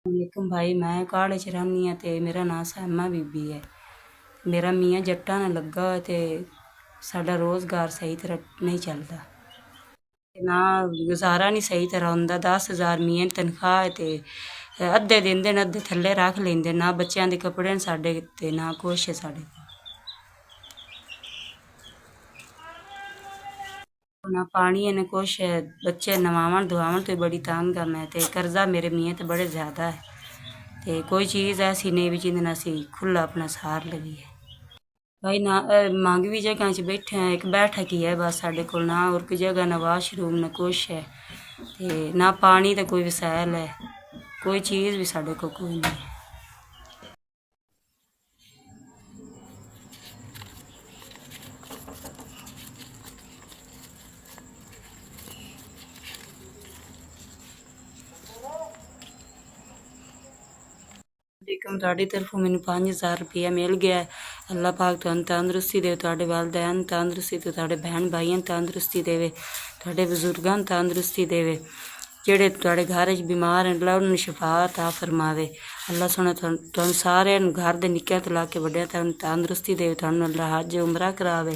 ਵਾਲੇਕੁਮ ਭਾਈ, ਮੈਂ ਕਾਲੇ ਚ ਰਹਿੰਦੀ ਹਾਂ ਤੇ ਮੇਰਾ ਨਾਂ ਸੈਮਾ ਬੀਬੀ ਹੈ। ਮੇਰਾ ਮੀਆਂ ਜੱਟਾਂ ਨਾਲ ਲੱਗਾ ਹੋਇਆ ਤੇ ਸਾਡਾ ਰੋਜ਼ਗਾਰ ਸਹੀ ਤਰ੍ਹਾਂ ਨਹੀਂ ਚੱਲਦਾ ਤੇ ਨਾ ਗੁਜ਼ਾਰਾ ਨਹੀਂ ਸਹੀ ਤਰ੍ਹਾਂ ਹੁੰਦਾ। 10,000 ਮੀਆਂ ਦੀ ਤਨਖਾਹ ਹੈ ਤੇ ਅੱਧੇ ਦਿੰਦੇ ਨੇ, ਅੱਧੇ ਥੱਲੇ ਰੱਖ ਲੈਂਦੇ। ਨਾ ਬੱਚਿਆਂ ਦੇ ਕੱਪੜੇ ਨੇ ਸਾਡੇ ਤੇ ਨਾ ਕੁਛ ਹੈ ਸਾਡੇ ਕੋਲ, ਨਾ ਪਾਣੀ ਹੈ ਨਾ ਕੁਛ ਹੈ। ਬੱਚੇ ਨਵਾਵਣ ਧਵਾਵਣ ਤੋਂ ਬੜੀ ਤੰਗ ਆ ਮੈਂ, ਤੇ ਕਰਜ਼ਾ ਮੇਰੇ ਮੀਆਂ ਤੇ ਬੜੇ ਜ਼ਿਆਦਾ ਹੈ ਤੇ ਕੋਈ ਚੀਜ਼ ਐਸੀ ਨਹੀਂ ਵੀ ਜਿਹਦੇ ਨਾਲ ਅਸੀਂ ਖੁੱਲ੍ਹਾ ਆਪਣਾ ਸਾਰ ਲਈਏ। ਭਾਈ ਨਾ ਮੰਗ ਵੀ ਜਗ੍ਹਾ 'ਚ ਬੈਠੇ ਹਾਂ, ਇੱਕ ਬੈਠਕ ਹੀ ਹੈ ਬਸ ਸਾਡੇ ਕੋਲ, ਨਾ ਹੋਰ ਕੋਈ ਜਗ੍ਹਾ, ਨਾ ਵਾਸ਼ਰੂਮ, ਨਾ ਕੁਛ ਹੈ ਤੇ ਨਾ ਪਾਣੀ ਦਾ ਕੋਈ ਵਸੈਲ ਹੈ। ਕੋਈ ਚੀਜ਼ ਵੀ ਸਾਡੇ ਕੋਲ ਕੋਈ ਨਹੀਂ ਹੈ। ਲੇਕਿਨ ਤੁਹਾਡੀ ਤਰਫੋਂ ਮੈਨੂੰ 5,000 ਰੁਪਇਆ ਮਿਲ ਗਿਆ। ਅੱਲਾਹ ਪਾਕ ਤੁਹਾਨੂੰ ਤੰਦਰੁਸਤੀ ਦੇਵੇ, ਤੁਹਾਡੇ ਵਾਲਿदैन ਤੰਦਰੁਸਤੀ ਤੇ ਤੁਹਾਡੇ ਭੈਣ ਭਾਈਆਂ ਨੂੰ ਤੰਦਰੁਸਤੀ ਦੇਵੇ, ਤੁਹਾਡੇ ਬਜ਼ੁਰਗਾਂ ਨੂੰ ਤੰਦਰੁਸਤੀ ਦੇਵੇ। ਜਿਹੜੇ ਤੁਹਾਡੇ ਘਰ 'ਚ ਬਿਮਾਰ ਹਨ ਅੱਲਾਹ ਉਹਨਾਂ ਨੂੰ ਸ਼ਿਫਾ ਅਤਾ ਫਰਮਾਵੇ। ਅੱਲਾਹ ਸੋਹਣਾ ਤੁਹਾਨੂੰ ਸਾਰਿਆਂ ਨੂੰ, ਘਰ ਦੇ ਨਿੱਕਿਆਂ ਤੋਂ ਲਾ ਕੇ ਵੱਡਿਆਂ ਤੱਕ ਤੰਦਰੁਸਤੀ ਦੇਵੇ। ਤੁਹਾਨੂੰ ਅੱਲਾਹ ਹੱਜ ਉਮਰਾ ਕਰਾਵੇ।